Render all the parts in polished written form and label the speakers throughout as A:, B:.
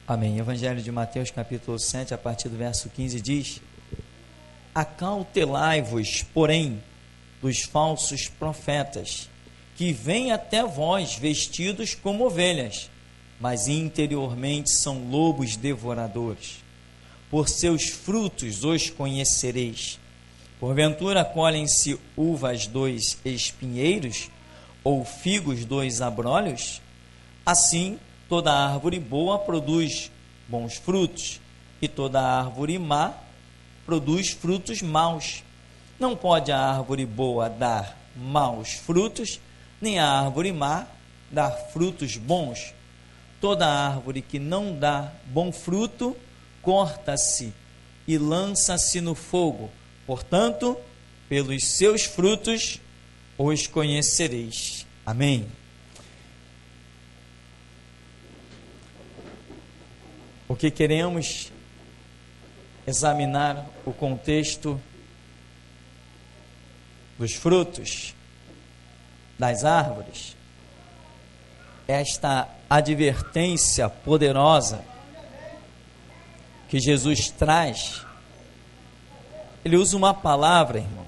A: Amém. Evangelho de Mateus, capítulo 7, a partir do verso 15, diz: Acautelai-vos, porém, dos falsos profetas, que vêm até vós vestidos como ovelhas, mas interiormente são lobos devoradores. Por seus frutos os conhecereis. Porventura colhem-se uvas dos espinheiros, ou figos dos abrolhos? Assim, toda árvore boa produz bons frutos, e toda árvore má produz frutos maus. Não pode a árvore boa dar maus frutos, nem a árvore má dar frutos bons. Toda árvore que não dá bom fruto, corta-se e lança-se no fogo. Portanto, pelos seus frutos os conhecereis. Amém. O que queremos examinar o contexto dos frutos das árvores, esta advertência poderosa que Jesus traz. Ele usa uma palavra, irmão,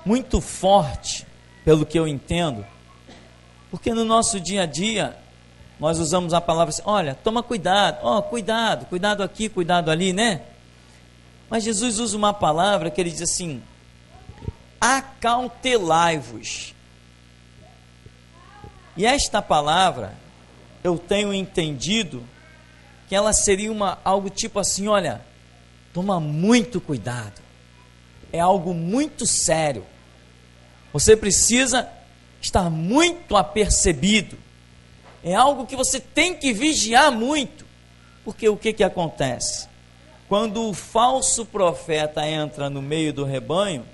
A: muito forte, pelo que eu entendo, porque no nosso dia a dia nós usamos a palavra assim: olha, toma cuidado, cuidado aqui, cuidado ali, né? Mas Jesus usa uma palavra que ele diz assim: acautelai-vos. E esta palavra, eu tenho entendido que ela seria algo tipo assim: olha, toma muito cuidado, é algo muito sério, você precisa estar muito apercebido, é algo que você tem que vigiar muito, porque o que acontece? Quando o falso profeta entra no meio do rebanho,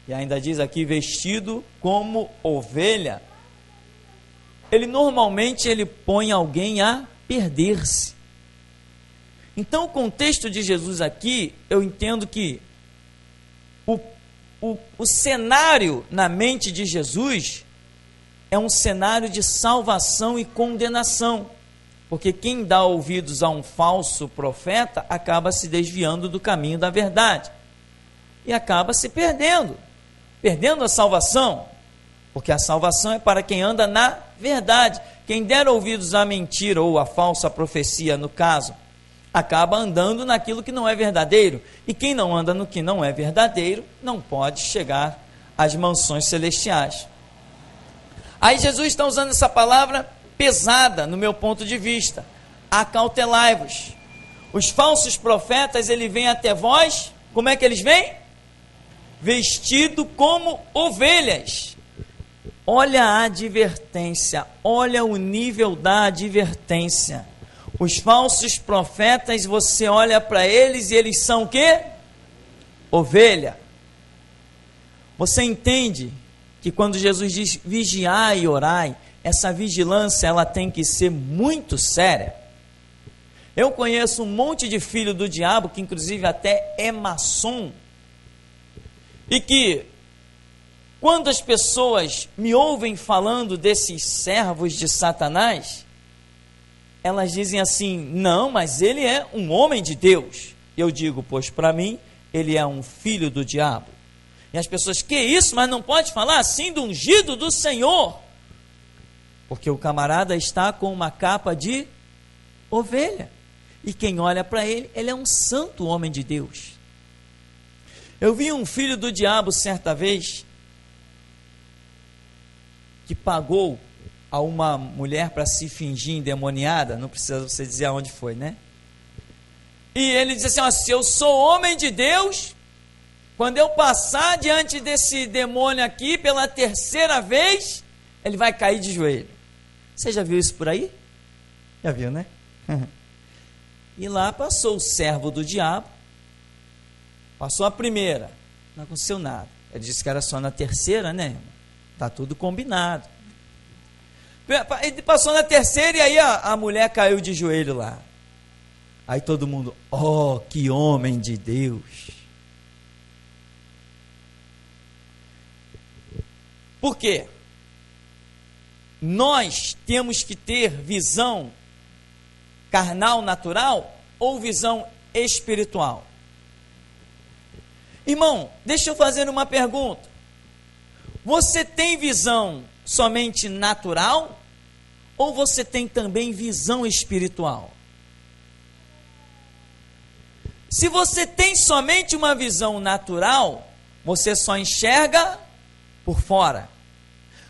A: e ainda diz aqui, vestido como ovelha, ele normalmente põe alguém a perder-se. Então o contexto de Jesus aqui, eu entendo que o cenário na mente de Jesus é um cenário de salvação e condenação, porque quem dá ouvidos a um falso profeta acaba se desviando do caminho da verdade e acaba se perdendo a salvação, porque a salvação é para quem anda na verdade. Quem der ouvidos à mentira ou à falsa profecia, no caso, acaba andando naquilo que não é verdadeiro, e quem não anda no que não é verdadeiro não pode chegar às mansões celestiais. Aí Jesus está usando essa palavra pesada, no meu ponto de vista: acautelai-vos. Os falsos profetas, ele vem até vós, como é que eles vêm? Vestido como ovelhas. Olha a advertência, olha o nível da advertência. Os falsos profetas, você olha para eles e eles são o quê? Ovelha. Você entende que quando Jesus diz vigiai e orai, essa vigilância ela tem que ser muito séria? Eu conheço um monte de filho do diabo, que inclusive até é maçom, e que quando as pessoas me ouvem falando desses servos de Satanás, elas dizem assim: não, mas ele é um homem de Deus. Eu digo: pois para mim ele é um filho do diabo. E as pessoas: que isso? Mas não pode falar assim do ungido do Senhor, porque o camarada está com uma capa de ovelha, e quem olha para ele, ele é um santo homem de Deus. Eu vi um filho do diabo certa vez, que pagou a uma mulher para se fingir endemoniada, não precisa você dizer aonde foi, né? E ele disse assim: ó, se eu sou homem de Deus, quando eu passar diante desse demônio aqui pela terceira vez, ele vai cair de joelho. Você já viu isso por aí? Já viu, né? E lá passou o servo do diabo, passou a primeira, não aconteceu nada. Ele disse que era só na terceira, né? Está tudo combinado. Ele passou na terceira e aí a mulher caiu de joelho lá. Aí todo mundo: oh, que homem de Deus. Por quê? nós temos que ter visão carnal, natural, ou visão espiritual? Irmão, deixa eu fazer uma pergunta. Você tem visão somente natural, ou você tem também visão espiritual? Se você tem somente uma visão natural, você só enxerga por fora.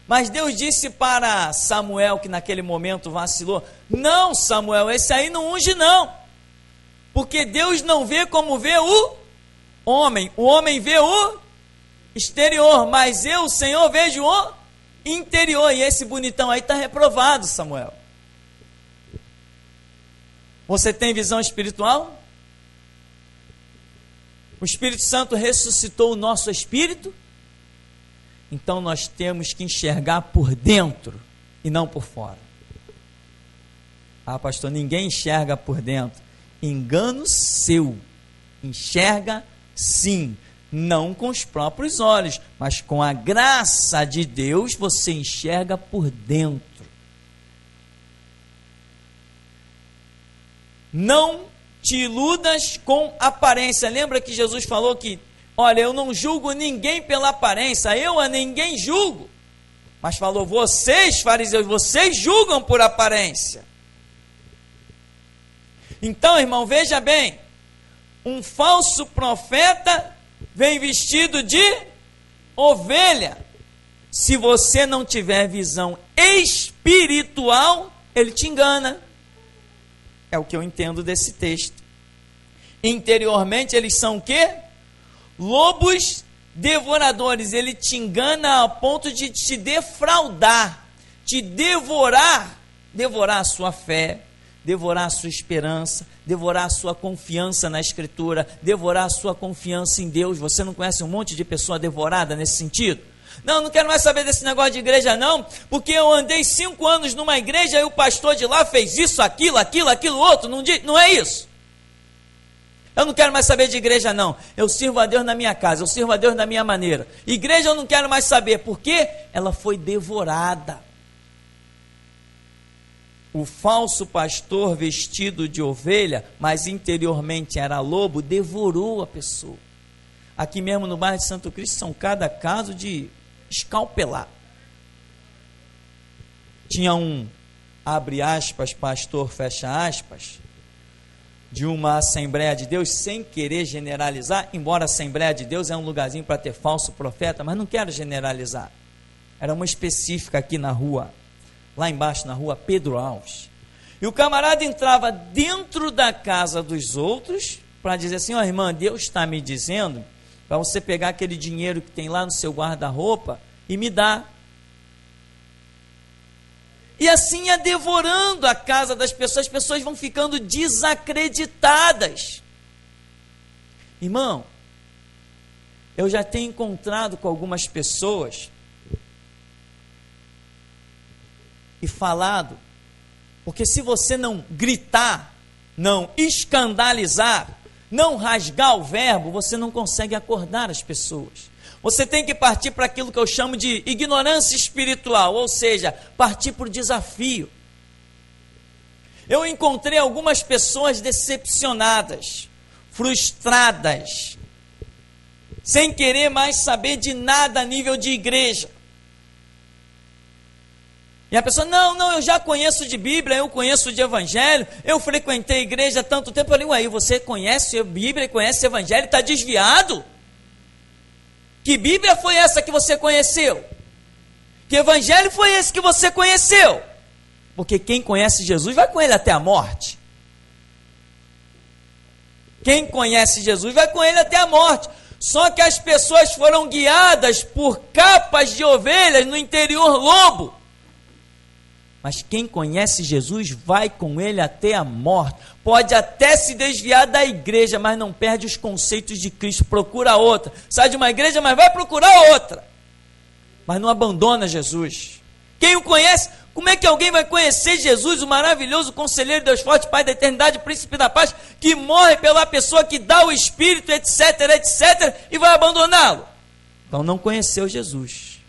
A: Mas Deus disse para Samuel, que naquele momento vacilou: não, Samuel, esse aí não unge não, porque Deus não vê como vê o homem vê o exterior, mas eu, o Senhor, vejo o interior, e esse bonitão aí está reprovado, Samuel. Você tem visão espiritual? O Espírito Santo ressuscitou o nosso espírito, então nós temos que enxergar por dentro e não por fora. Ah, pastor, ninguém enxerga por dentro. Engano seu. Enxerga sim, não com os próprios olhos, mas com a graça de Deus você enxerga por dentro. Não te iludas com aparência. Lembra que Jesus falou que, olha, eu não julgo ninguém pela aparência, eu a ninguém julgo. Mas falou, vocês, fariseus, vocês julgam por aparência. Então, irmão, veja bem, um falso profeta vem vestido de ovelha. Se você não tiver visão espiritual, ele te engana. É o que eu entendo desse texto. Interiormente eles são o quê? Lobos devoradores. Ele te engana a ponto de te defraudar, te devorar a sua fé, devorar a sua esperança, devorar a sua confiança na Escritura, devorar a sua confiança em Deus. Você não conhece um monte de pessoa devorada nesse sentido? Não quero mais saber desse negócio de igreja não, porque eu andei 5 anos numa igreja e o pastor de lá fez isso, aquilo outro, não é isso. Eu não quero mais saber de igreja não, eu sirvo a Deus na minha casa, eu sirvo a Deus da minha maneira. Igreja eu não quero mais saber, porque ela foi devorada. O falso pastor vestido de ovelha, mas interiormente era lobo, devorou a pessoa. Aqui mesmo no bairro de Santo Cristo são cada caso de escalpelar. Tinha um, abre aspas, pastor, fecha aspas, de uma Assembleia de Deus, sem querer generalizar, embora a Assembleia de Deus é um lugarzinho para ter falso profeta, mas não quero generalizar. Era uma específica aqui na rua, lá embaixo na rua Pedro Alves. E o camarada entrava dentro da casa dos outros para dizer assim, ó irmã, Deus está me dizendo para você pegar aquele dinheiro que tem lá no seu guarda-roupa e me dar. E assim ia devorando a casa das pessoas, as pessoas vão ficando desacreditadas. Irmão, eu já tenho encontrado com algumas pessoas e falado, porque se você não gritar, não escandalizar, não rasgar o verbo, você não consegue acordar as pessoas. Você tem que partir para aquilo que eu chamo de ignorância espiritual, ou seja, partir para o desafio. Eu encontrei algumas pessoas decepcionadas, frustradas, sem querer mais saber de nada a nível de igreja. E a pessoa, não, eu já conheço de Bíblia, eu conheço de Evangelho, eu frequentei a igreja há tanto tempo. Eu falei, ué, você conhece a Bíblia, conhece o Evangelho e está desviado? Que Bíblia foi essa que você conheceu? Que Evangelho foi esse que você conheceu? Porque quem conhece Jesus vai com ele até a morte. Quem conhece Jesus vai com ele até a morte. Só que as pessoas foram guiadas por capas de ovelhas no interior lobo. Mas quem conhece Jesus vai com ele até a morte. Pode até se desviar da igreja, mas não perde os conceitos de Cristo. Procura outra. Sai de uma igreja, mas vai procurar outra. Mas não abandona Jesus. Quem o conhece, como é que alguém vai conhecer Jesus, o maravilhoso conselheiro, Deus forte, Pai da eternidade, príncipe da paz, que morre pela pessoa que dá o Espírito, etc, e vai abandoná-lo? Então não conheceu Jesus.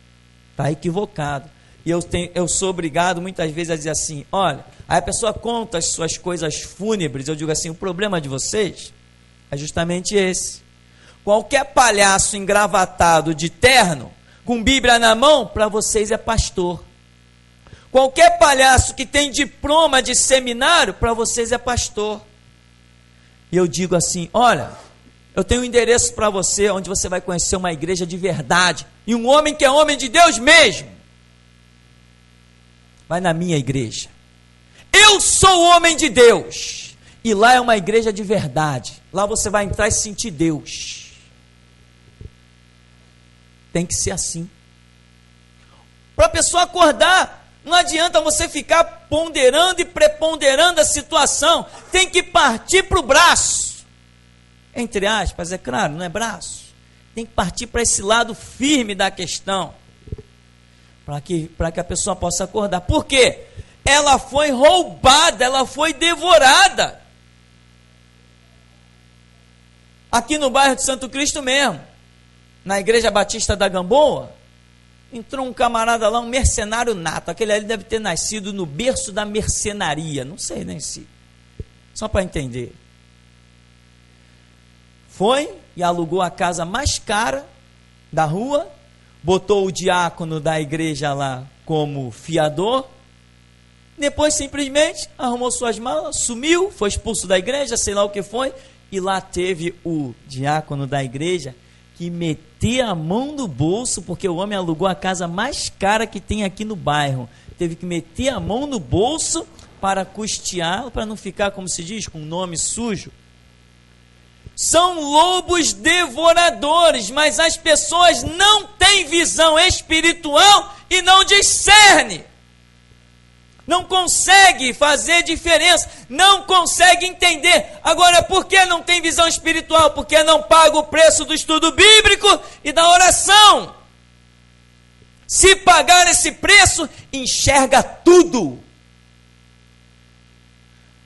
A: Está equivocado. E eu sou obrigado muitas vezes a dizer assim, olha, aí a pessoa conta as suas coisas fúnebres, eu digo assim, o problema de vocês é justamente esse. Qualquer palhaço engravatado de terno, com Bíblia na mão, para vocês é pastor. Qualquer palhaço que tem diploma de seminário, para vocês é pastor. E eu digo assim, olha, eu tenho um endereço para você, onde você vai conhecer uma igreja de verdade, e um homem que é homem de Deus mesmo. Vai na minha igreja. Eu sou o homem de Deus. E lá é uma igreja de verdade. Lá você vai entrar e sentir Deus. Tem que ser assim. Para a pessoa acordar, não adianta você ficar ponderando e preponderando a situação. Tem que partir para o braço. Entre aspas, é claro, não é braço. Tem que partir para esse lado firme da questão. Para que a pessoa possa acordar. Por quê? Ela foi roubada, ela foi devorada. Aqui no bairro de Santo Cristo mesmo, na Igreja Batista da Gamboa, entrou um camarada lá, um mercenário nato. Aquele ali deve ter nascido no berço da mercenaria. Não sei nem se. Só para entender. Foi e alugou a casa mais cara da rua, botou o diácono da igreja lá como fiador, depois simplesmente arrumou suas malas, sumiu, foi expulso da igreja, sei lá o que foi, e lá teve o diácono da igreja que meter a mão no bolso, porque o homem alugou a casa mais cara que tem aqui no bairro, teve que meter a mão no bolso para custear, para não ficar, como se diz, com um nome sujo. São lobos devoradores, mas as pessoas não têm visão espiritual e não discernem. Não consegue fazer diferença, não consegue entender. Agora, por que não tem visão espiritual? Porque não paga o preço do estudo bíblico e da oração. Se pagar esse preço, enxerga tudo.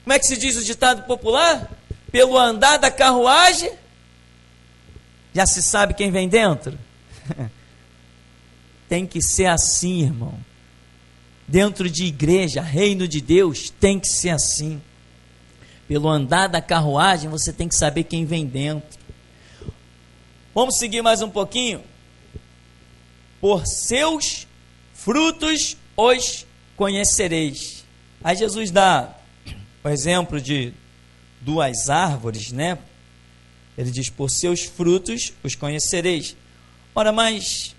A: Como é que se diz o ditado popular? Pelo andar da carruagem, já se sabe quem vem dentro? Tem que ser assim, irmão. Dentro de igreja, reino de Deus, tem que ser assim. Pelo andar da carruagem, você tem que saber quem vem dentro. Vamos seguir mais um pouquinho? Por seus frutos os conhecereis. Aí Jesus dá o exemplo de duas árvores, né? Ele diz, por seus frutos os conhecereis. Ora, mas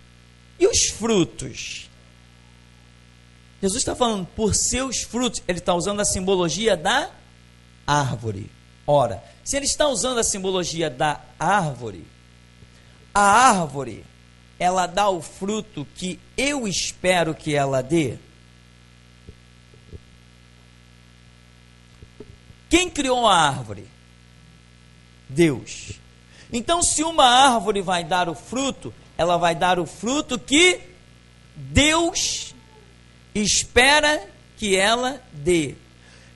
A: e os frutos? Jesus está falando por seus frutos. Ele está usando a simbologia da árvore. Ora, se ele está usando a simbologia da árvore, a árvore, ela dá o fruto que eu espero que ela dê. Quem criou a árvore? Deus. Então, se uma árvore vai dar o fruto, ela vai dar o fruto que Deus espera que ela dê.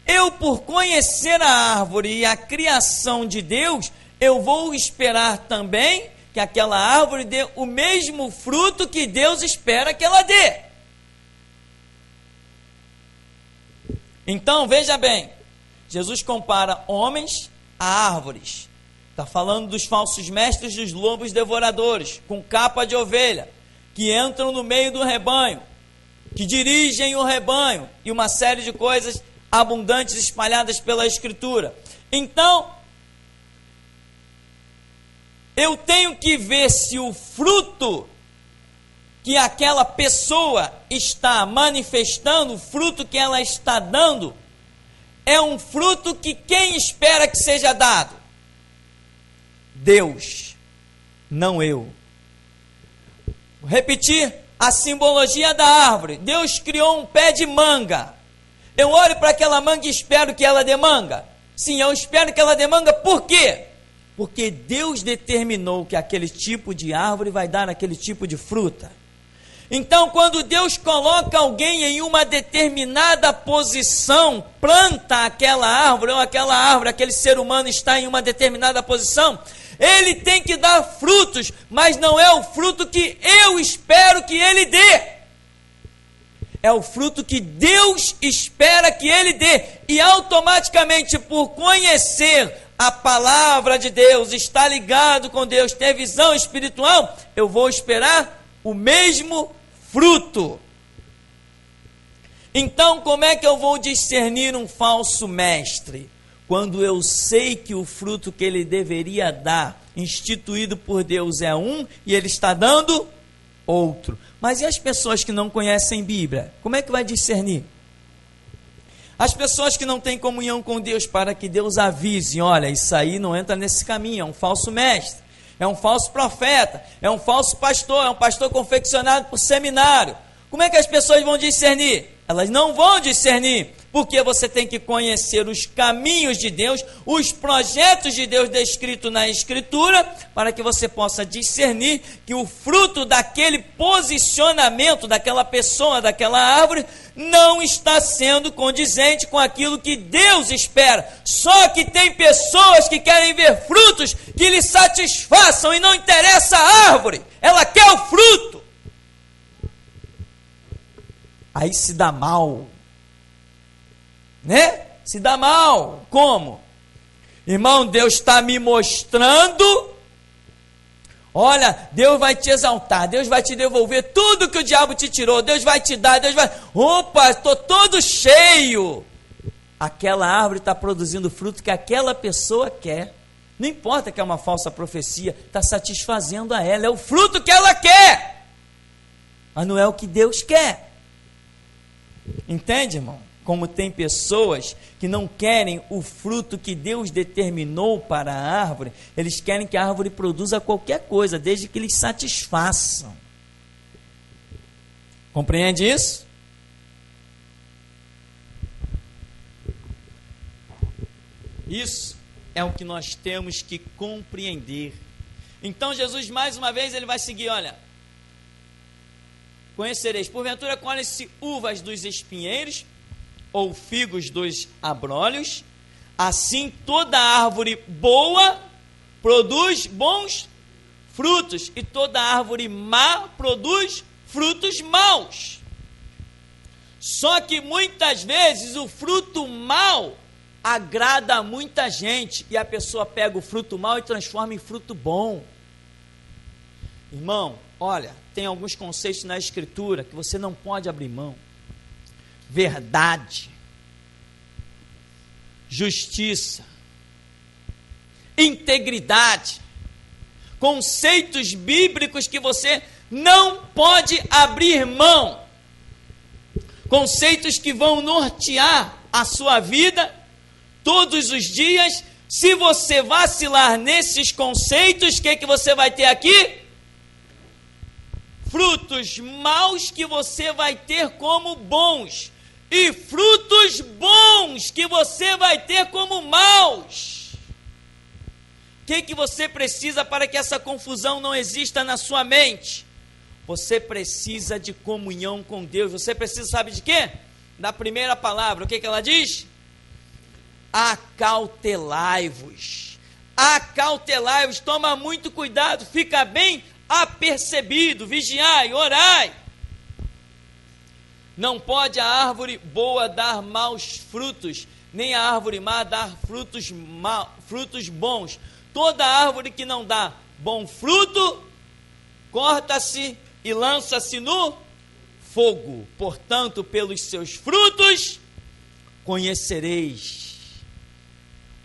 A: Eu, por conhecer a árvore e a criação de Deus, eu vou esperar também que aquela árvore dê o mesmo fruto que Deus espera que ela dê. Então, veja bem, Jesus compara homens a árvores. Está falando dos falsos mestres, dos lobos devoradores, com capa de ovelha, que entram no meio do rebanho, que dirigem o rebanho, e uma série de coisas abundantes espalhadas pela Escritura. Então, eu tenho que ver se o fruto que aquela pessoa está manifestando, o fruto que ela está dando, é um fruto que quem espera que seja dado? Deus, não eu. Vou repetir a simbologia da árvore. Deus criou um pé de manga. Eu olho para aquela manga e espero que ela dê manga? Sim, eu espero que ela dê manga. Por quê? Porque Deus determinou que aquele tipo de árvore vai dar aquele tipo de fruta. Então, quando Deus coloca alguém em uma determinada posição, planta aquela árvore, ou aquela árvore, aquele ser humano está em uma determinada posição, ele tem que dar frutos, mas não é o fruto que eu espero que ele dê. é o fruto que Deus espera que ele dê. E automaticamente, por conhecer a palavra de Deus, estar ligado com Deus, ter visão espiritual, eu vou esperar o mesmo fruto. Então, como é que eu vou discernir um falso mestre? Quando eu sei que o fruto que ele deveria dar, instituído por Deus, é um, e ele está dando outro. Mas e as pessoas que não conhecem Bíblia? Como é que vai discernir? As pessoas que não têm comunhão com Deus, para que Deus avise, olha, isso aí não entra nesse caminho, é um falso mestre, é um falso profeta, é um falso pastor, é um pastor confeccionado por seminário. Como é que as pessoas vão discernir? Elas não vão discernir, porque você tem que conhecer os caminhos de Deus, os projetos de Deus descritos na Escritura, para que você possa discernir que o fruto daquele posicionamento, daquela pessoa, daquela árvore, não está sendo condizente com aquilo que Deus espera. Só que tem pessoas que querem ver frutos que lhe satisfaçam, e não interessa a árvore, ela quer o fruto. Aí se dá mal, né? Se dá mal. Como? Irmão, Deus está me mostrando, olha, Deus vai te exaltar, Deus vai te devolver tudo que o diabo te tirou, Deus vai te dar, Deus vai... Opa, estou todo cheio. Aquela árvore está produzindo fruto que aquela pessoa quer. Não importa que é uma falsa profecia, está satisfazendo a ela, é o fruto que ela quer, mas não é o que Deus quer. Entende, irmão? Como tem pessoas que não querem o fruto que Deus determinou para a árvore, eles querem que a árvore produza qualquer coisa, desde que eles satisfaçam. Compreende isso? Isso é o que nós temos que compreender. Então Jesus, mais uma vez, ele vai seguir, olha: conhecereis, porventura, colhem-se uvas dos espinheiros, ou figos dos abrolhos? Assim toda árvore boa produz bons frutos, e toda árvore má produz frutos maus. Só que muitas vezes o fruto mau agrada a muita gente, e a pessoa pega o fruto mau e transforma em fruto bom. Irmão, olha, tem alguns conceitos na Escritura que você não pode abrir mão. Verdade, justiça, integridade, conceitos bíblicos que você não pode abrir mão, conceitos que vão nortear a sua vida todos os dias. Se você vacilar nesses conceitos, o que você vai ter aqui? Frutos maus que você vai ter como bons, e frutos bons que você vai ter como maus. O que você precisa para que essa confusão não exista na sua mente? Você precisa de comunhão com Deus. Você precisa, sabe de quê? Da primeira palavra. O que ela diz? Acautelai-vos. Acautelai-vos. Toma muito cuidado, fica bem apercebido, vigiai, orai. Não pode a árvore boa dar maus frutos, nem a árvore má dar frutos bons. Toda árvore que não dá bom fruto, corta-se e lança-se no fogo. Portanto, pelos seus frutos conhecereis.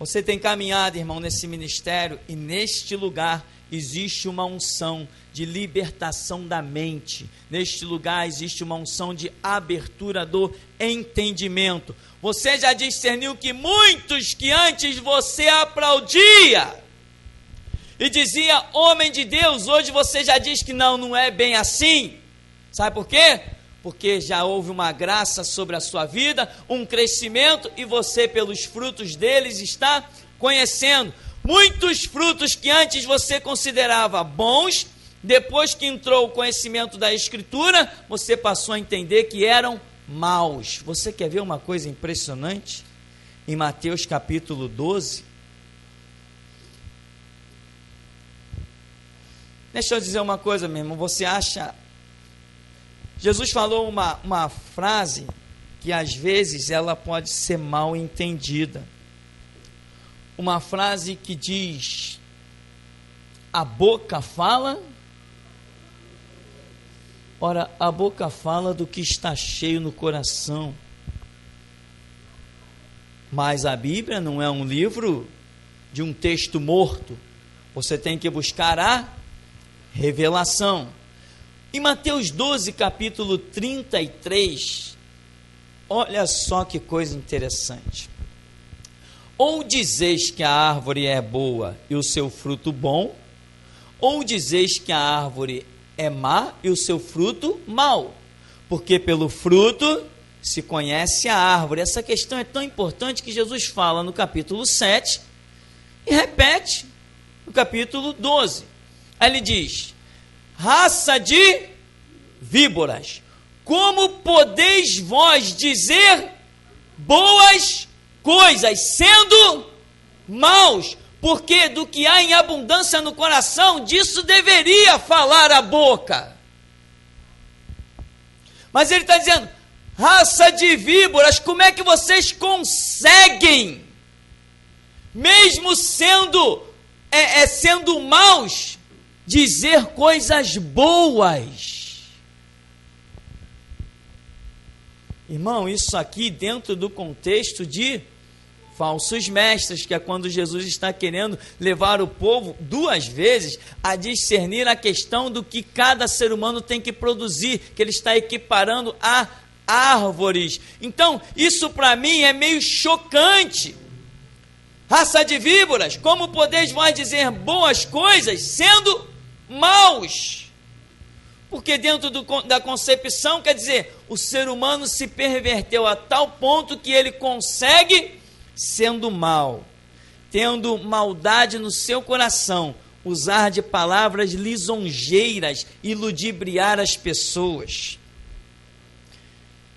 A: Você tem caminhado, irmão, nesse ministério, e neste lugar existe uma unção de libertação da mente. Neste lugar existe uma unção de abertura do entendimento. Você já discerniu que muitos que antes você aplaudia e dizia homem de Deus, hoje você já diz que não é bem assim. Sabe por quê? Porque já houve uma graça sobre a sua vida, um crescimento, e você pelos frutos deles está conhecendo. Muitos frutos que antes você considerava bons, depois que entrou o conhecimento da Escritura, você passou a entender que eram maus. Você quer ver uma coisa impressionante? Em Mateus capítulo 12, deixa eu dizer uma coisa, meu irmão, você acha Jesus falou uma frase que às vezes ela pode ser mal entendida. Uma frase que diz: a boca fala. Ora, a boca fala do que está cheio no coração. Mas a Bíblia não é um livro de um texto morto. Você tem que buscar a revelação. Em Mateus 12, capítulo 33, olha só que coisa interessante. Ou dizeis que a árvore é boa e o seu fruto bom, ou dizeis que a árvore é má e o seu fruto mau, porque pelo fruto se conhece a árvore. Essa questão é tão importante que Jesus fala no capítulo 7 e repete no capítulo 12. Aí ele diz: raça de víboras, como podeis vós dizer boas coisas, sendo maus? Porque do que há em abundância no coração, disso deveria falar a boca. Mas ele está dizendo: raça de víboras, como é que vocês conseguem, mesmo sendo maus, dizer coisas boas? Irmão, isso aqui dentro do contexto de falsos mestres, que é quando Jesus está querendo levar o povo duas vezes a discernir a questão do que cada ser humano tem que produzir, que ele está equiparando a árvores. Então, isso para mim é meio chocante. Raça de víboras, como podeis vós dizer boas coisas, sendo maus? Porque dentro da concepção, quer dizer, o ser humano se perverteu a tal ponto que ele consegue, sendo mal, tendo maldade no seu coração, usar de palavras lisonjeiras e ludibriar as pessoas.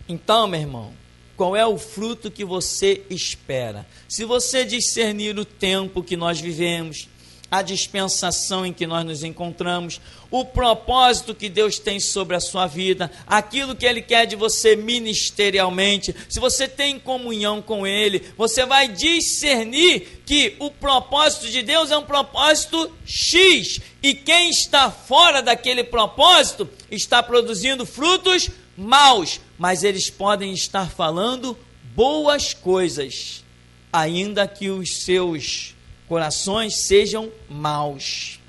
A: Então, meu irmão, qual é o fruto que você espera? Se você discernir o tempo que nós vivemos, a dispensação em que nós nos encontramos, o propósito que Deus tem sobre a sua vida, aquilo que Ele quer de você ministerialmente, se você tem comunhão com Ele, você vai discernir que o propósito de Deus é um propósito X, e quem está fora daquele propósito está produzindo frutos maus, mas eles podem estar falando boas coisas, ainda que os seus corações sejam maus.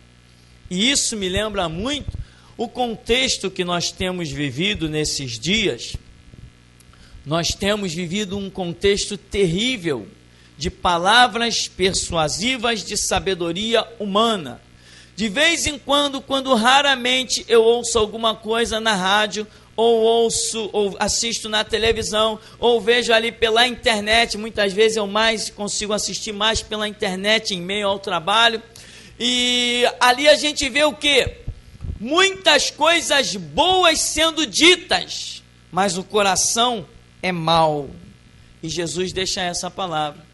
A: E isso me lembra muito o contexto que nós temos vivido nesses dias. Nós temos vivido um contexto terrível de palavras persuasivas de sabedoria humana. De vez em quando raramente eu ouço alguma coisa na rádio, ou assisto na televisão, ou vejo ali pela internet. Muitas vezes eu consigo assistir mais pela internet em meio ao trabalho, e ali a gente vê o quê? Muitas coisas boas sendo ditas, mas o coração é mau. E Jesus deixa essa palavra: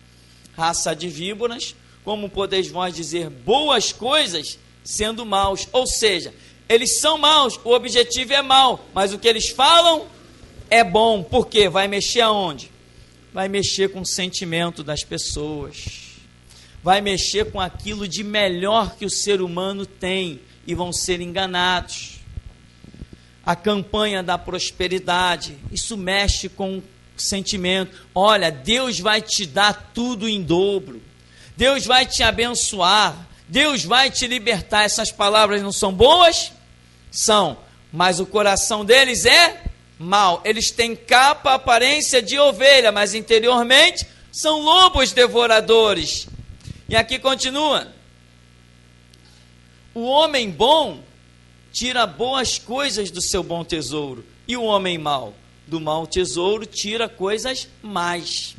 A: raça de víboras, como podeis vós dizer boas coisas sendo maus? Ou seja, eles são maus, o objetivo é mau, mas o que eles falam é bom. Por quê? Vai mexer aonde? Vai mexer com o sentimento das pessoas, vai mexer com aquilo de melhor que o ser humano tem, e vão ser enganados. A campanha da prosperidade, isso mexe com o sentimento. Olha, Deus vai te dar tudo em dobro, Deus vai te abençoar, Deus vai te libertar. Essas palavras não são boas? São, mas o coração deles é mau. Eles têm capa, aparência de ovelha, mas interiormente são lobos devoradores. E aqui continua: o homem bom tira boas coisas do seu bom tesouro, e o homem mau do mau tesouro tira coisas más.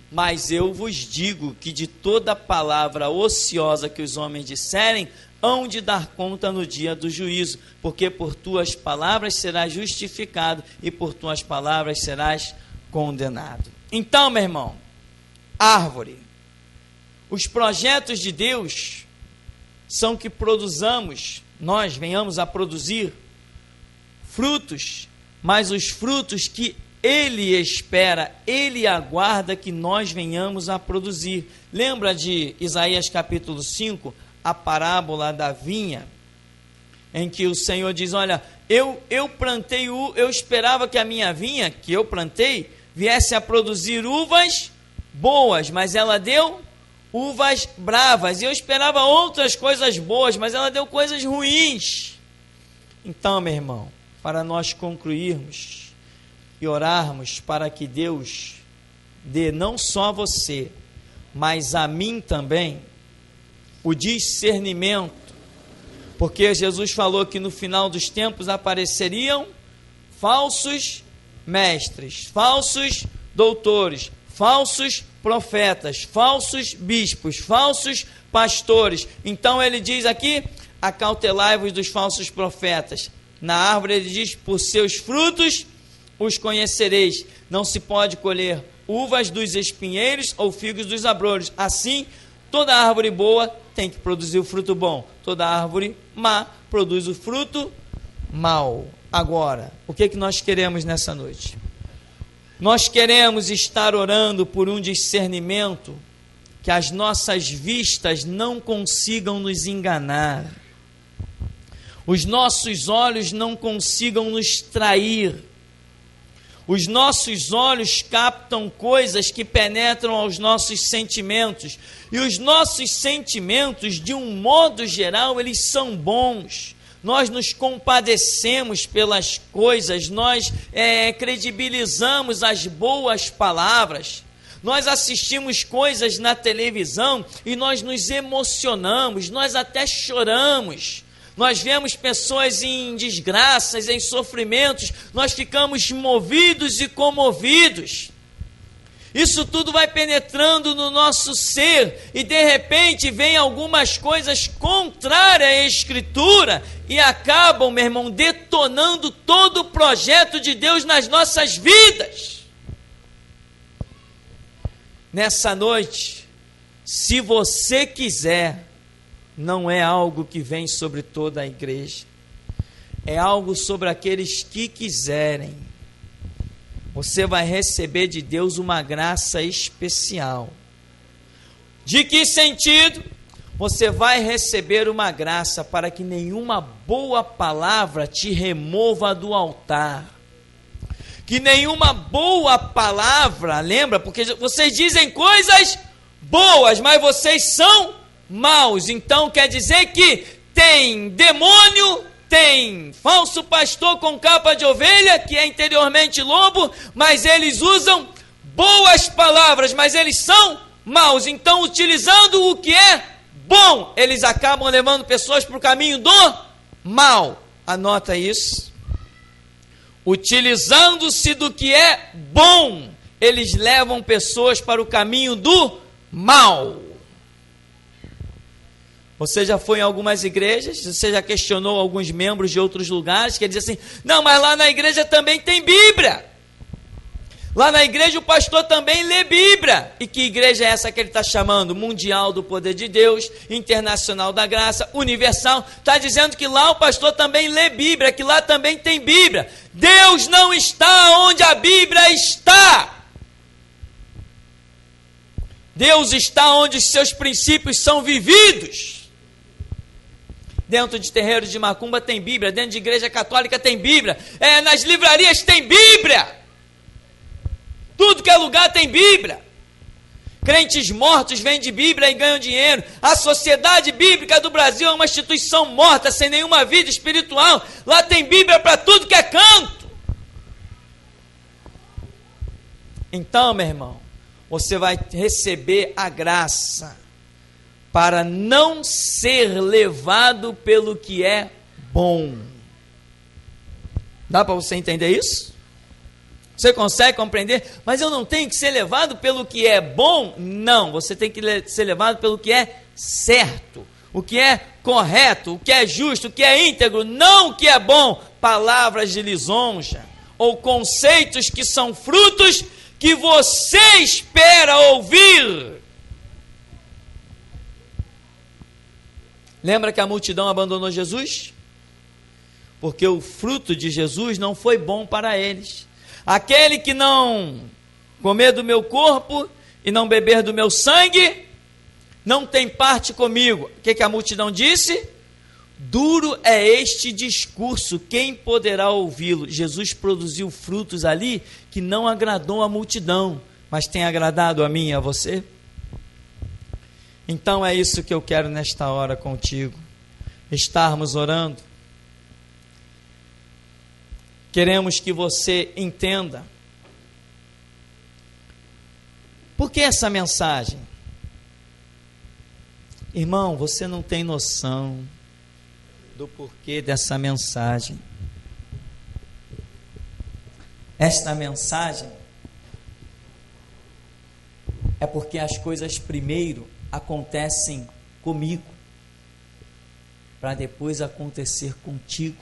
A: Mas eu vos digo que de toda palavra ociosa que os homens disserem, hão de dar conta no dia do juízo, porque por tuas palavras serás justificado, e por tuas palavras serás condenado. Então, meu irmão, árvore, os projetos de Deus são que nós venhamos a produzir frutos mas os frutos que Ele espera, Ele aguarda que nós venhamos a produzir. Lembra de Isaías capítulo 5, a parábola da vinha, em que o Senhor diz, olha, eu plantei, eu esperava que a minha vinha, que eu plantei, viesse a produzir uvas boas, mas ela deu uvas bravas, e eu esperava outras coisas boas, mas ela deu coisas ruins. Então, meu irmão, para nós concluirmos e orarmos para que Deus dê não só a você, mas a mim também, o discernimento, porque Jesus falou que no final dos tempos apareceriam falsos mestres, falsos doutores, falsos profetas, falsos bispos, falsos pastores. Então ele diz aqui, acautelai-vos dos falsos profetas. Na árvore ele diz, por seus frutos os conhecereis. Não se pode colher uvas dos espinheiros ou figos dos abrolhos. Assim, toda árvore boa tem que produzir o fruto bom. Toda árvore má produz o fruto mau. Agora, o que nós queremos nessa noite? Nós queremos estar orando por um discernimento que as nossas vistas não consigam nos enganar, os nossos olhos não consigam nos trair, os nossos olhos captam coisas que penetram aos nossos sentimentos, e os nossos sentimentos, de um modo geral, eles são bons. Nós nos compadecemos pelas coisas, nós credibilizamos as boas palavras, nós assistimos coisas na televisão e nós nos emocionamos, nós até choramos. Nós vemos pessoas em desgraças, em sofrimentos, nós ficamos movidos e comovidos. Isso tudo vai penetrando no nosso ser e de repente vem algumas coisas contrárias à Escritura e acabam, meu irmão, detonando todo o projeto de Deus nas nossas vidas. Nessa noite, se você quiser, não é algo que vem sobre toda a igreja, é algo sobre aqueles que quiserem. Você vai receber de Deus uma graça especial. De que sentido? Você vai receber uma graça para que nenhuma boa palavra te remova do altar. Que nenhuma boa palavra, lembra? Porque vocês dizem coisas boas, mas vocês são maus. Então quer dizer que tem demônio, tem falso pastor com capa de ovelha, que é interiormente lobo, mas eles usam boas palavras, mas eles são maus. Então, utilizando o que é bom, eles acabam levando pessoas para o caminho do mal. Anota isso. Utilizando-se do que é bom, eles levam pessoas para o caminho do mal. Você já foi em algumas igrejas, você já questionou alguns membros de outros lugares, que dizem assim, não, mas lá na igreja também tem Bíblia. Lá na igreja o pastor também lê Bíblia. E que igreja é essa que ele está chamando? Mundial do Poder de Deus, Internacional da Graça, Universal. Está dizendo que lá o pastor também lê Bíblia, que lá também tem Bíblia. Deus não está onde a Bíblia está. Deus está onde os seus princípios são vividos. Dentro de terreiros de macumba tem Bíblia, dentro de igreja católica tem Bíblia, nas livrarias tem Bíblia, tudo que é lugar tem Bíblia. Crentes mortos vendem Bíblia e ganham dinheiro. A Sociedade Bíblica do Brasil é uma instituição morta, sem nenhuma vida espiritual. Lá tem Bíblia para tudo que é canto. Então, meu irmão, você vai receber a graça para não ser levado pelo que é bom. Dá para você entender isso? Você consegue compreender? Mas eu não tenho que ser levado pelo que é bom? Não, você tem que ser levado pelo que é certo, o que é correto, o que é justo, o que é íntegro, não o que é bom. Palavras de lisonja ou conceitos que são frutos que você espera ouvir. Lembra que a multidão abandonou Jesus? porque o fruto de Jesus não foi bom para eles. Aquele que não comer do meu corpo e não beber do meu sangue, não tem parte comigo. O que a multidão disse? Duro é este discurso, quem poderá ouvi-lo? Jesus produziu frutos ali que não agradou a multidão, mas tem agradado a mim e a você? Então é isso que eu quero nesta hora contigo, estarmos orando. Queremos que você entenda. Por que essa mensagem? Irmão, você não tem noção do porquê dessa mensagem. Esta mensagem é porque as coisas primeiro acontecem comigo, para depois acontecer contigo.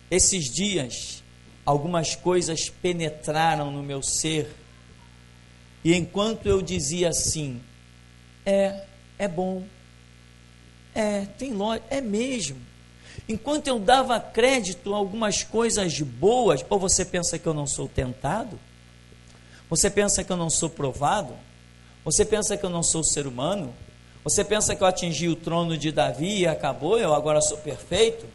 A: Esses dias, algumas coisas penetraram no meu ser, e enquanto eu dizia assim, é bom, tem lógica, é mesmo. Enquanto eu dava crédito a algumas coisas boas, ou você pensa que eu não sou tentado? Você pensa que eu não sou provado? Você pensa que eu não sou ser humano? Você pensa que eu atingi o trono de Davi e acabou, eu agora sou perfeito?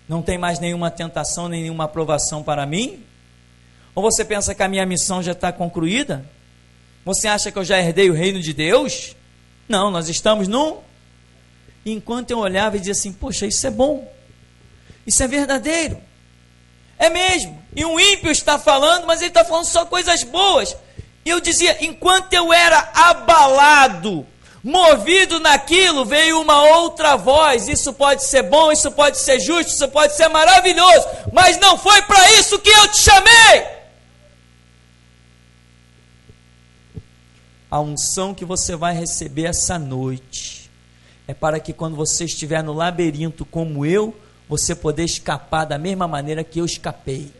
A: Não tem mais nenhuma tentação, nem nenhuma aprovação para mim? Ou você pensa que a minha missão já está concluída? Você acha que eu já herdei o reino de Deus? Não, nós estamos num... Enquanto eu olhava e dizia assim, poxa, isso é bom, isso é verdadeiro, é mesmo, e um ímpio está falando, mas ele está falando só coisas boas, e eu dizia, enquanto eu era abalado, movido naquilo, veio uma outra voz, isso pode ser bom, isso pode ser justo, isso pode ser maravilhoso, mas não foi para isso que eu te chamei. A unção que você vai receber essa noite é para que quando você estiver no labirinto como eu, você poder escapar da mesma maneira que eu escapei.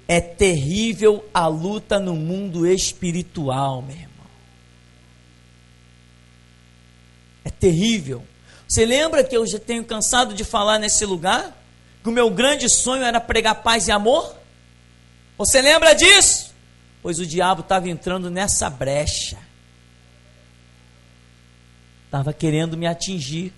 A: É terrível a luta no mundo espiritual, meu irmão. É terrível. Você lembra que eu já tenho cansado de falar nesse lugar? Que o meu grande sonho era pregar paz e amor? Você lembra disso? Pois o diabo estava entrando nessa brecha. Estava querendo me atingir.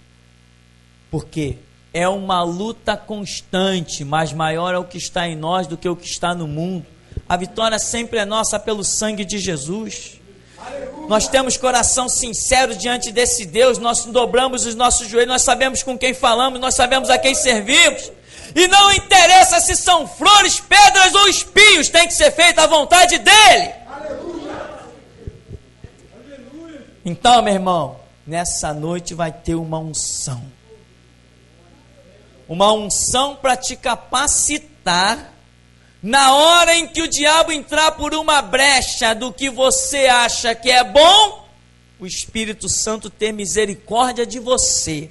A: Porque é uma luta constante, mas maior é o que está em nós do que o que está no mundo. A vitória sempre é nossa pelo sangue de Jesus. Aleluia. Nós temos coração sincero diante desse Deus, nós dobramos os nossos joelhos, nós sabemos com quem falamos, nós sabemos a quem servimos. E não interessa se são flores, pedras ou espinhos, tem que ser feita a vontade dEle. Aleluia. Então, meu irmão, nessa noite vai ter uma unção. Uma unção para te capacitar, na hora em que o diabo entrar por uma brecha do que você acha que é bom, o Espírito Santo ter misericórdia de você.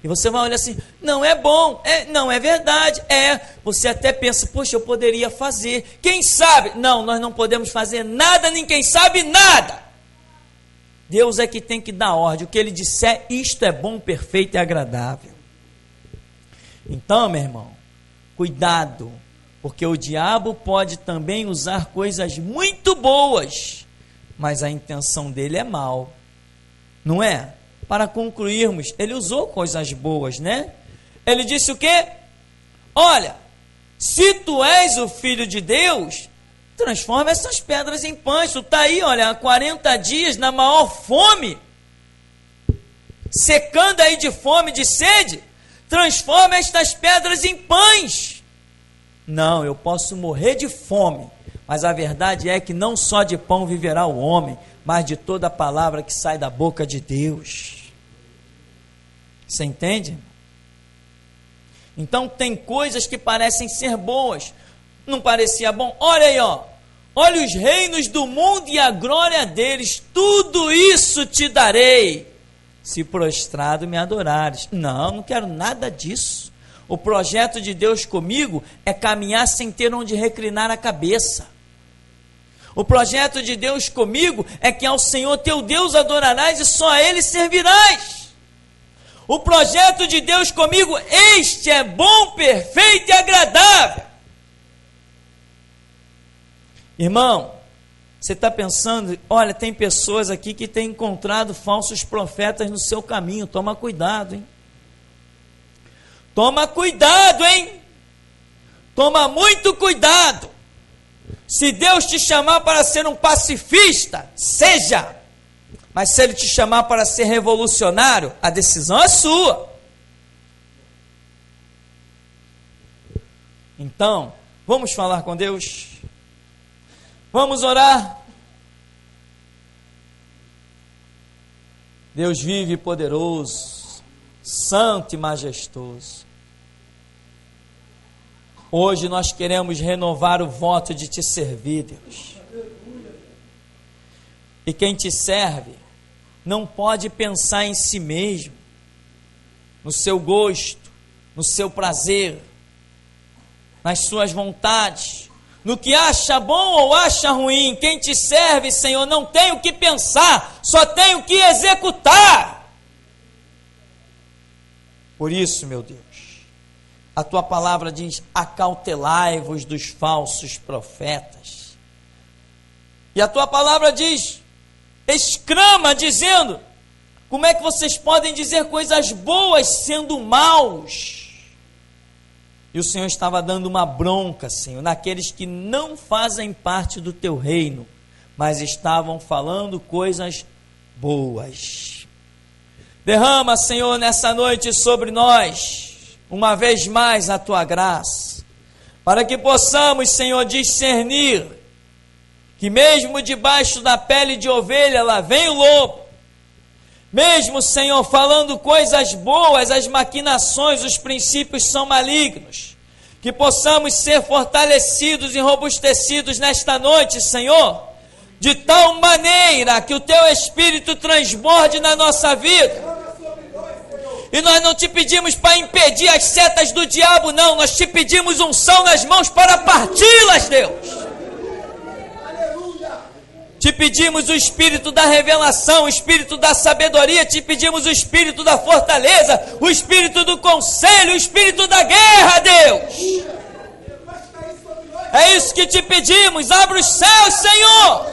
A: E você vai olhar assim, não é bom, não é verdade, você até pensa, poxa, eu poderia fazer, quem sabe? Não, nós não podemos fazer nada, nem quem sabe nada. Deus é que tem que dar ordem, o que Ele disser, isto é bom, perfeito e agradável. Então, meu irmão, cuidado, porque o diabo pode também usar coisas muito boas, mas a intenção dele é mal, não é? Para concluirmos, ele usou coisas boas, né? Ele disse o quê? Olha, se tu és o Filho de Deus, transforma essas pedras em pães. Tu está aí, olha, há 40 dias na maior fome, secando aí de fome, de sede, transforma estas pedras em pães. Não, eu posso morrer de fome, mas a verdade é que não só de pão viverá o homem, mas de toda a palavra que sai da boca de Deus. Você entende? Então tem coisas que parecem ser boas. Não parecia bom? Olha aí, ó. Olha os reinos do mundo e a glória deles. Tudo isso te darei, se prostrado me adorares. Não quero nada disso. O projeto de Deus comigo é caminhar sem ter onde reclinar a cabeça. O projeto de Deus comigo é que ao Senhor teu Deus adorarás e só a Ele servirás. O projeto de Deus comigo, este é bom, perfeito e agradável. Irmão, você está pensando, olha, tem pessoas aqui que têm encontrado falsos profetas no seu caminho. Toma cuidado, hein? Toma cuidado, hein? Toma muito cuidado. Se Deus te chamar para ser um pacifista, seja. Mas se Ele te chamar para ser revolucionário, a decisão é sua. Então, vamos falar com Deus? Vamos orar? Deus vive poderoso, santo e majestoso. Hoje nós queremos renovar o voto de te servir, Deus. E quem te serve não pode pensar em si mesmo, no seu gosto, no seu prazer, nas suas vontades, no que acha bom ou acha ruim. Quem te serve, Senhor, não tem o que pensar, só tem o que executar. Por isso, meu Deus, a tua palavra diz: acautelai-vos dos falsos profetas. E a tua palavra diz, exclama dizendo: como é que vocês podem dizer coisas boas sendo maus? E o Senhor estava dando uma bronca, Senhor, naqueles que não fazem parte do teu reino, mas estavam falando coisas boas. Derrama, Senhor, nessa noite sobre nós, uma vez mais, a tua graça, para que possamos, Senhor, discernir que mesmo debaixo da pele de ovelha lá vem o lobo. Mesmo, Senhor, falando coisas boas, as maquinações, os princípios são malignos. Que possamos ser fortalecidos e robustecidos nesta noite, Senhor, de tal maneira que o teu Espírito transborde na nossa vida. E nós não te pedimos para impedir as setas do diabo, não. Nós te pedimos unção nas mãos para parti-las, Deus. Te pedimos o espírito da revelação, o espírito da sabedoria, te pedimos o espírito da fortaleza, o espírito do conselho, o espírito da guerra, Deus. É isso que te pedimos. Abre os céus, Senhor.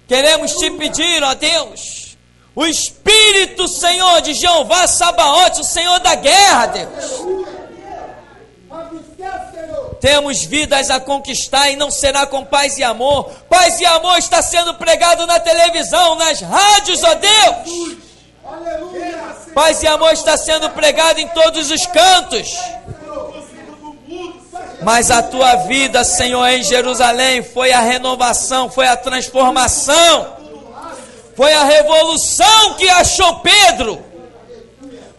A: Queremos te pedir, ó Deus, o espírito, Senhor, de Jeová Sabaote, o Senhor da guerra, Deus. Temos vidas a conquistar e não será com paz e amor. Paz e amor está sendo pregado na televisão, nas rádios, ó Deus. Paz e amor está sendo pregado em todos os cantos. Mas a tua vida, Senhor, em Jerusalém foi a renovação, foi a transformação, foi a revolução que achou Pedro,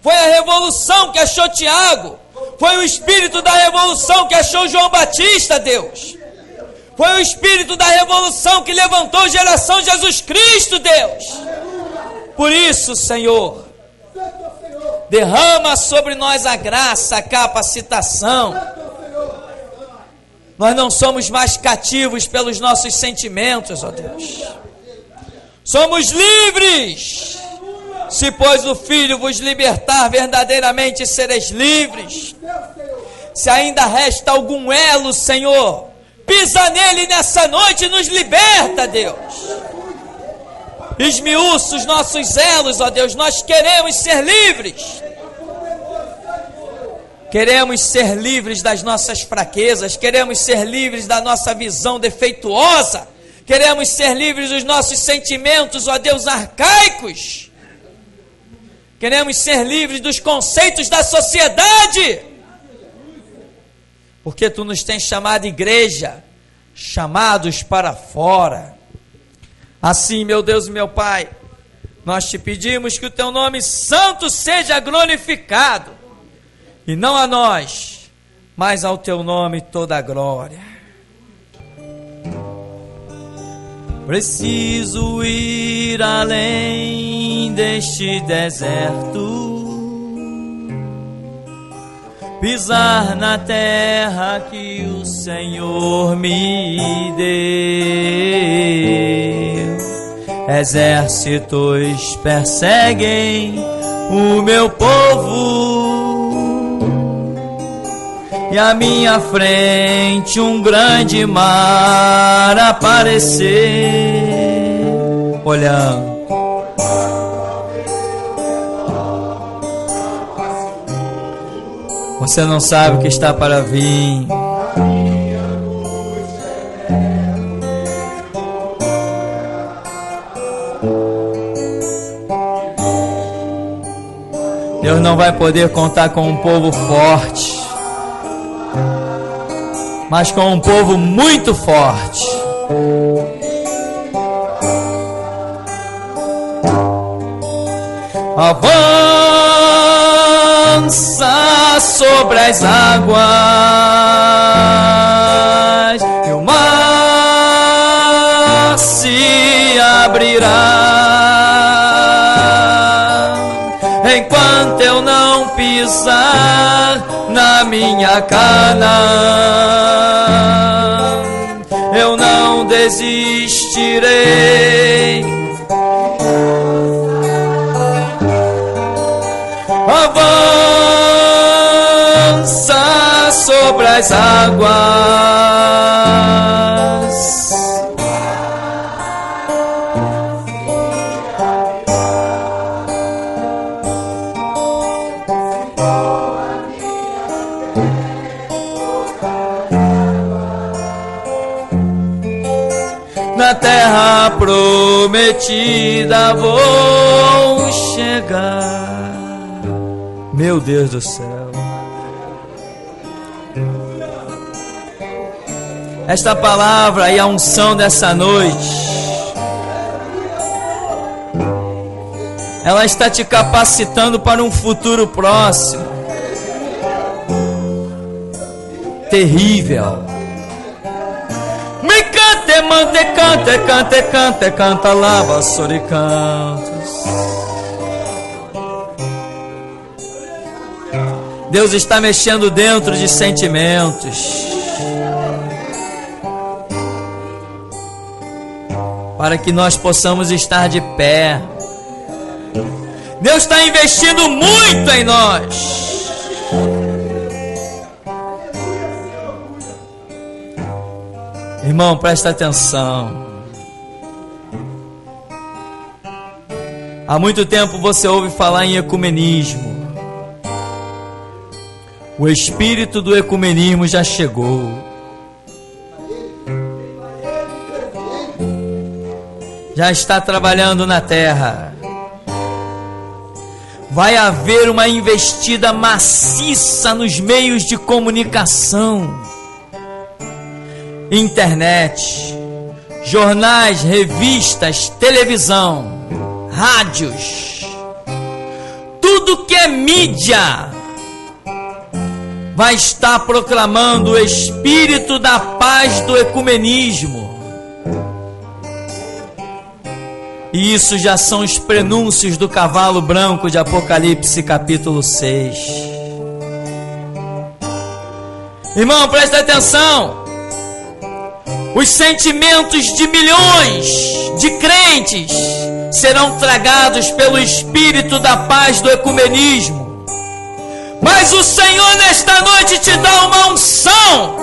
A: foi a revolução que achou Tiago, foi o espírito da revolução que achou João Batista, Deus. Foi o espírito da revolução que levantou a geração de Jesus Cristo, Deus. Por isso, Senhor, derrama sobre nós a graça, a capacitação. Nós não somos mais cativos pelos nossos sentimentos, ó Deus. Somos livres. Se, pois, o Filho vos libertar, verdadeiramente sereis livres. Se ainda resta algum elo, Senhor, pisa nele nessa noite e nos liberta, Deus. Esmiuça os nossos elos, ó Deus. Nós queremos ser livres. Queremos ser livres das nossas fraquezas. Queremos ser livres da nossa visão defeituosa. Queremos ser livres dos nossos sentimentos, ó Deus, arcaicos. Queremos ser livres dos conceitos da sociedade. Porque tu nos tens chamado igreja, chamados para fora. Assim, meu Deus e meu Pai, nós te pedimos que o teu nome santo seja glorificado. E não a nós, mas ao teu nome toda a glória. Preciso ir além deste deserto. pisar na terra que o Senhor me deu. Exércitos perseguem o meu povo, e à minha frente um grande mar aparecer. Olhando, você não sabe o que está para vir. Deus não vai poder contar com um povo forte, mas com um povo muito forte. Avança sobre as águas, e o mar se abrirá. Enquanto eu não pisar na minha Canaã, eu não desistirei. Avança sobre as águas, na terra prometida vou chegar. Meu Deus do céu, esta palavra e a unção dessa noite, ela está te capacitando para um futuro próximo, terrível. Me cante, mante, cante, cante, cante, canta, lava, soricantos. Deus está mexendo dentro de sentimentos, para que nós possamos estar de pé. Deus está investindo muito em nós. Irmão, presta atenção. Há muito tempo você ouve falar em ecumenismo. O espírito do ecumenismo já chegou. Já está trabalhando na terra. Vai haver uma investida maciça nos meios de comunicação, internet, jornais, revistas, televisão, rádios, tudo que é mídia vai estar proclamando o espírito da paz do ecumenismo. E isso já são os prenúncios do cavalo branco de Apocalipse capítulo 6. Irmão, presta atenção. Os sentimentos de milhões de crentes serão tragados pelo espírito da paz do ecumenismo. Mas o Senhor nesta noite te dá uma unção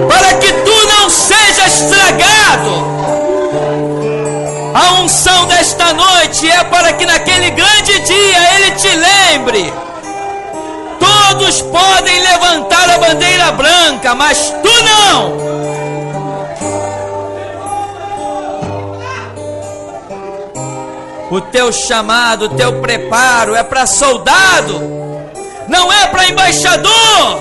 A: para que tu não sejas tragado. A unção desta noite é para que naquele grande dia Ele te lembre. Todos podem levantar a bandeira branca, mas tu não. O teu chamado, o teu preparo é para soldado, não é para embaixador.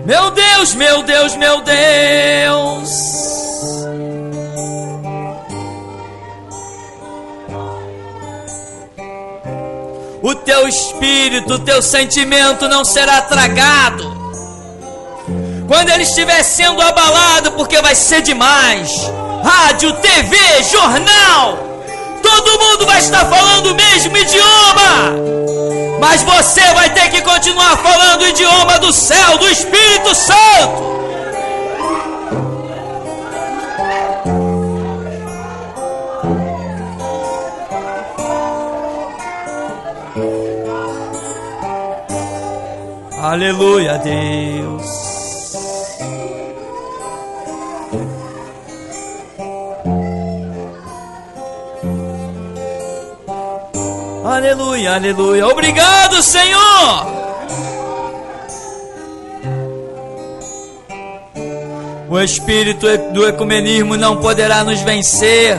A: Meu Deus, meu Deus, meu Deus. O teu espírito, o teu sentimento não será tragado. Quando ele estiver sendo abalado, porque vai ser demais. Rádio, TV, jornal, Todo mundo vai estar falando o mesmo idioma, mas você vai ter que continuar falando o idioma do céu, do Espírito Santo. Aleluia, Deus. Aleluia, aleluia. Obrigado, Senhor. O espírito do ecumenismo não poderá nos vencer.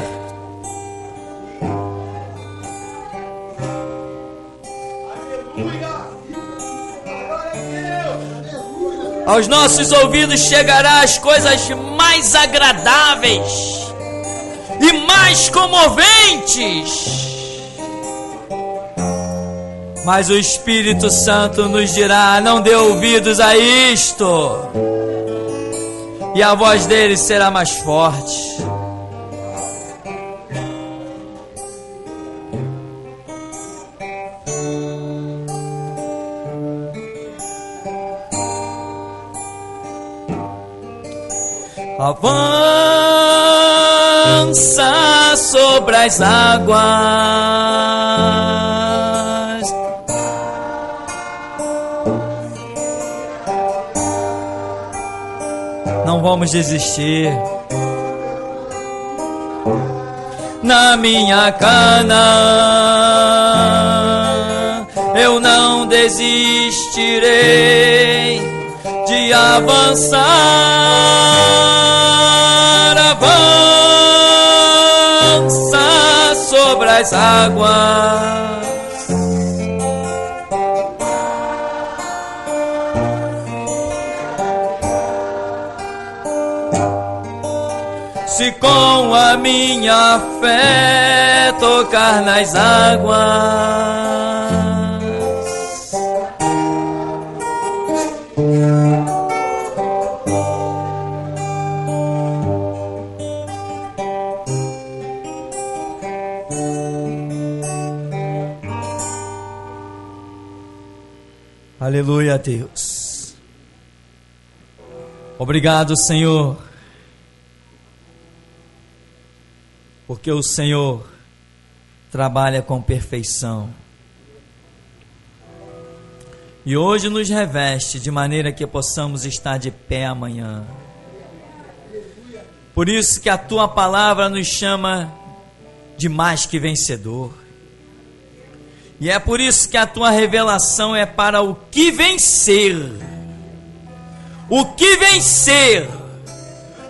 A: Aos nossos ouvidos chegará as coisas mais agradáveis e mais comoventes. Mas o Espírito Santo nos dirá: não dê ouvidos a isto. E a voz dele será mais forte. Avança sobre as águas, não vamos desistir. Na minha cana eu não desistirei de avançar. Avança sobre as águas, se com a minha fé tocar nas águas. Aleluia, Deus. Obrigado, Senhor, porque o Senhor trabalha com perfeição. E hoje nos reveste de maneira que possamos estar de pé amanhã. Por isso que a tua palavra nos chama de mais que vencedor. E é por isso que a tua revelação é para o que vencer. O que vencer.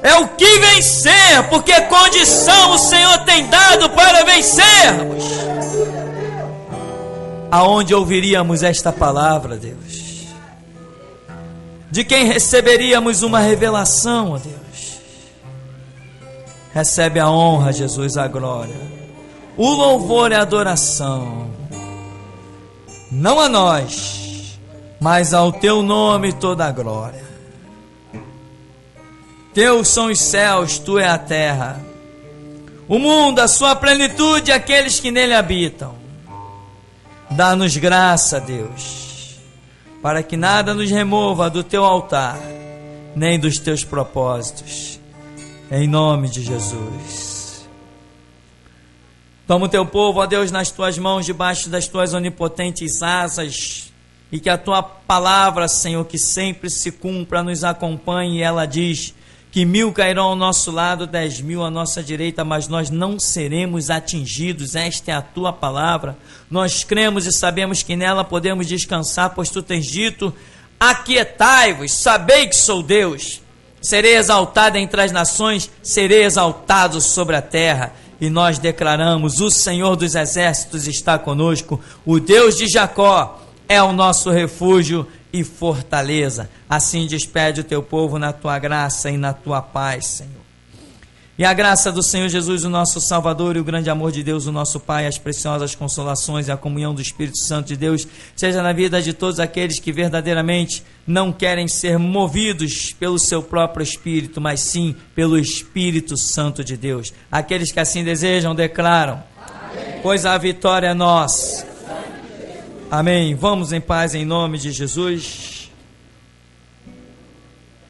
A: É o que vencer, porque condição o Senhor tem dado para vencermos. Aonde ouviríamos esta palavra, Deus? De quem receberíamos uma revelação, ó Deus? Recebe a honra, Jesus, a glória, o louvor e a adoração. Não a nós, mas ao teu nome toda a glória. Teus são os céus, tu é a terra, o mundo, a sua plenitude, aqueles que nele habitam. Dá-nos graça, Deus, para que nada nos remova do teu altar, nem dos teus propósitos, em nome de Jesus. Toma o teu povo, ó Deus, nas tuas mãos, debaixo das tuas onipotentes asas, e que a tua palavra, Senhor, que sempre se cumpra, nos acompanhe. E ela diz que 1000 cairão ao nosso lado, 10.000 à nossa direita, mas nós não seremos atingidos. Esta é a tua palavra. Nós cremos e sabemos que nela podemos descansar, pois tu tens dito: aquietai-vos, sabei que sou Deus. Serei exaltado entre as nações, serei exaltado sobre a terra. E nós declaramos: o Senhor dos exércitos está conosco, o Deus de Jacó é o nosso refúgio e fortaleza. Assim despede o teu povo na tua graça e na tua paz, Senhor. E a graça do Senhor Jesus, o nosso Salvador, e o grande amor de Deus, o nosso Pai, as preciosas consolações e a comunhão do Espírito Santo de Deus, seja na vida de todos aqueles que verdadeiramente não querem ser movidos pelo seu próprio Espírito, mas sim pelo Espírito Santo de Deus. Aqueles que assim desejam, declaram: pois a vitória é nossa. Amém. Vamos em paz em nome de Jesus.